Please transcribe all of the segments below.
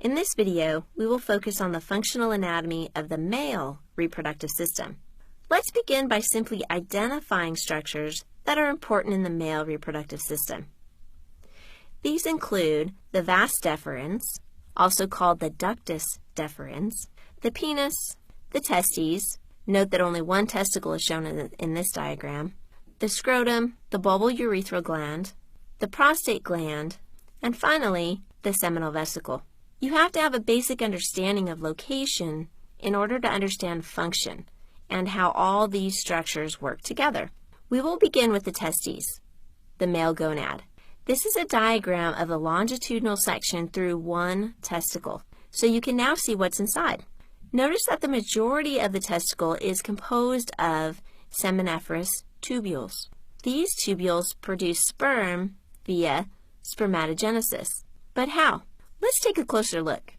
In this video, we will focus on the functional anatomy of the male reproductive system. Let's begin by simply identifying structures that are important in the male reproductive system. These include the vas deferens, also called the ductus deferens, the penis, the testes, note that only one testicle is shown in this diagram, the scrotum, the bulbourethral gland, the prostate gland, and finally, the seminal vesicle. You have to have a basic understanding of location in order to understand function and how all these structures work together. We will begin with the testes, the male gonad. This is a diagram of the longitudinal section through one testicle, so you can now see what's inside. Notice that the majority of the testicle is composed of seminiferous tubules. These tubules produce sperm via spermatogenesis. But how? Let's take a closer look.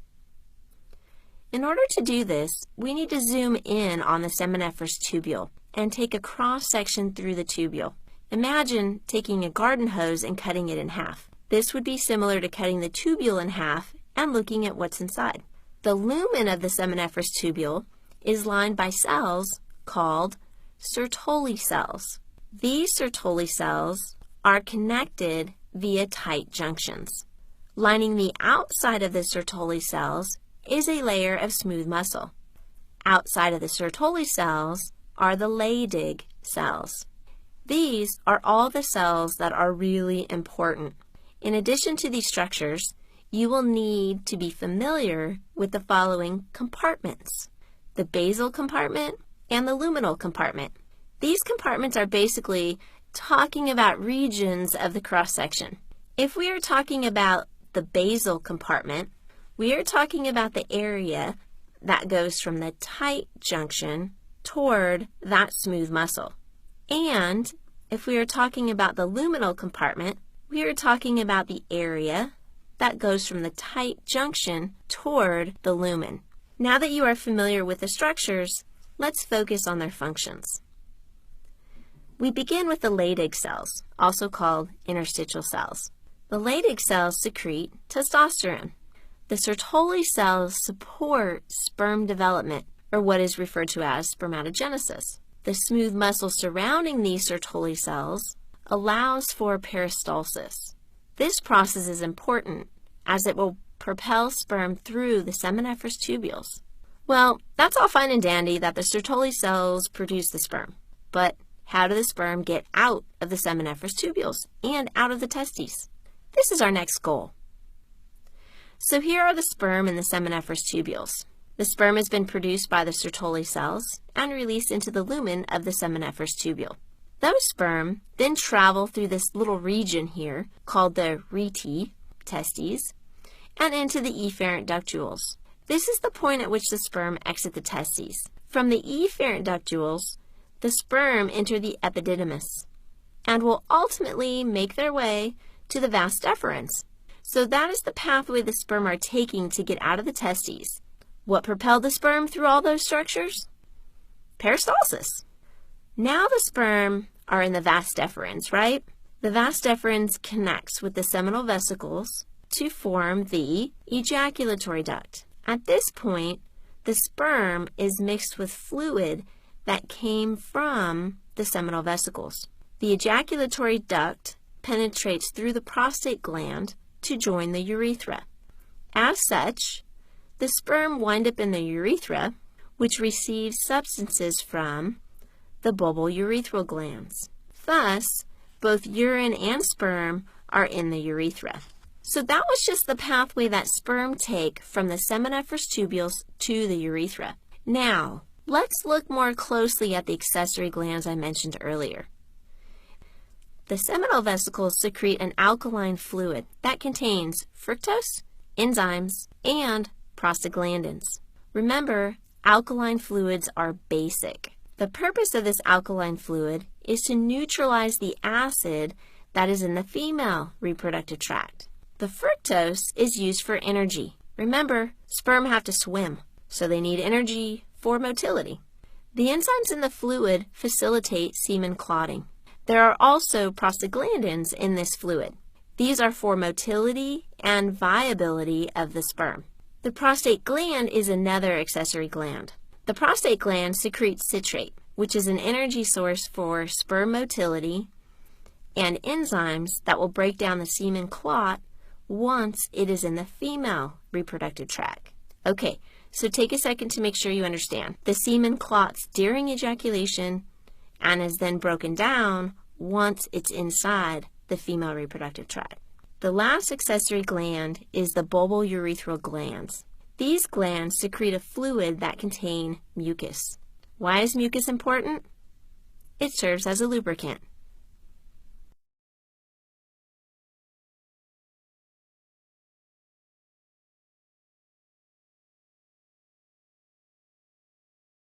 In order to do this, we need to zoom in on the seminiferous tubule and take a cross-section through the tubule. Imagine taking a garden hose and cutting it in half. This would be similar to cutting the tubule in half and looking at what's inside. The lumen of the seminiferous tubule is lined by cells called Sertoli cells. These Sertoli cells are connected via tight junctions. Lining the outside of the Sertoli cells is a layer of smooth muscle. Outside of the Sertoli cells are the Leydig cells. These are all the cells that are really important. In addition to these structures, you will need to be familiar with the following compartments: the basal compartment and the luminal compartment. These compartments are basically talking about regions of the cross-section. If we are talking about the basal compartment, we are talking about the area that goes from the tight junction toward that smooth muscle. And if we are talking about the luminal compartment, we are talking about the area that goes from the tight junction toward the lumen. Now that you are familiar with the structures, let's focus on their functions. We begin with the Leydig cells, also called interstitial cells. The Leydig cells secrete testosterone. The Sertoli cells support sperm development, or what is referred to as spermatogenesis. The smooth muscle surrounding these Sertoli cells allows for peristalsis. This process is important as it will propel sperm through the seminiferous tubules. Well, that's all fine and dandy that the Sertoli cells produce the sperm, but how do the sperm get out of the seminiferous tubules and out of the testes? This is our next goal. So here are the sperm in the seminiferous tubules. The sperm has been produced by the Sertoli cells and released into the lumen of the seminiferous tubule. Those sperm then travel through this little region here called the rete, testes, and into the efferent ductules. This is the point at which the sperm exit the testes. From the efferent ductules, the sperm enter the epididymis and will ultimately make their way to the vas deferens. So that is the pathway the sperm are taking to get out of the testes. What propelled the sperm through all those structures? Peristalsis. Now the sperm are in the vas deferens, right? The vas deferens connects with the seminal vesicles to form the ejaculatory duct. At this point, the sperm is mixed with fluid that came from the seminal vesicles. The ejaculatory duct penetrates through the prostate gland to join the urethra. As such, the sperm wind up in the urethra, which receives substances from the bulbourethral glands. Thus, both urine and sperm are in the urethra. So that was just the pathway that sperm take from the seminiferous tubules to the urethra. Now, let's look more closely at the accessory glands I mentioned earlier. The seminal vesicles secrete an alkaline fluid that contains fructose, enzymes, and prostaglandins. Remember, alkaline fluids are basic. The purpose of this alkaline fluid is to neutralize the acid that is in the female reproductive tract. The fructose is used for energy. Remember, sperm have to swim, so they need energy for motility. The enzymes in the fluid facilitate semen clotting. There are also prostaglandins in this fluid. These are for motility and viability of the sperm. The prostate gland is another accessory gland. The prostate gland secretes citrate, which is an energy source for sperm motility and enzymes that will break down the semen clot once it is in the female reproductive tract. Okay, so take a second to make sure you understand. The semen clots during ejaculation and is then broken down once it's inside the female reproductive tract. The last accessory gland is the bulbourethral glands. These glands secrete a fluid that contains mucus. Why is mucus important? It serves as a lubricant.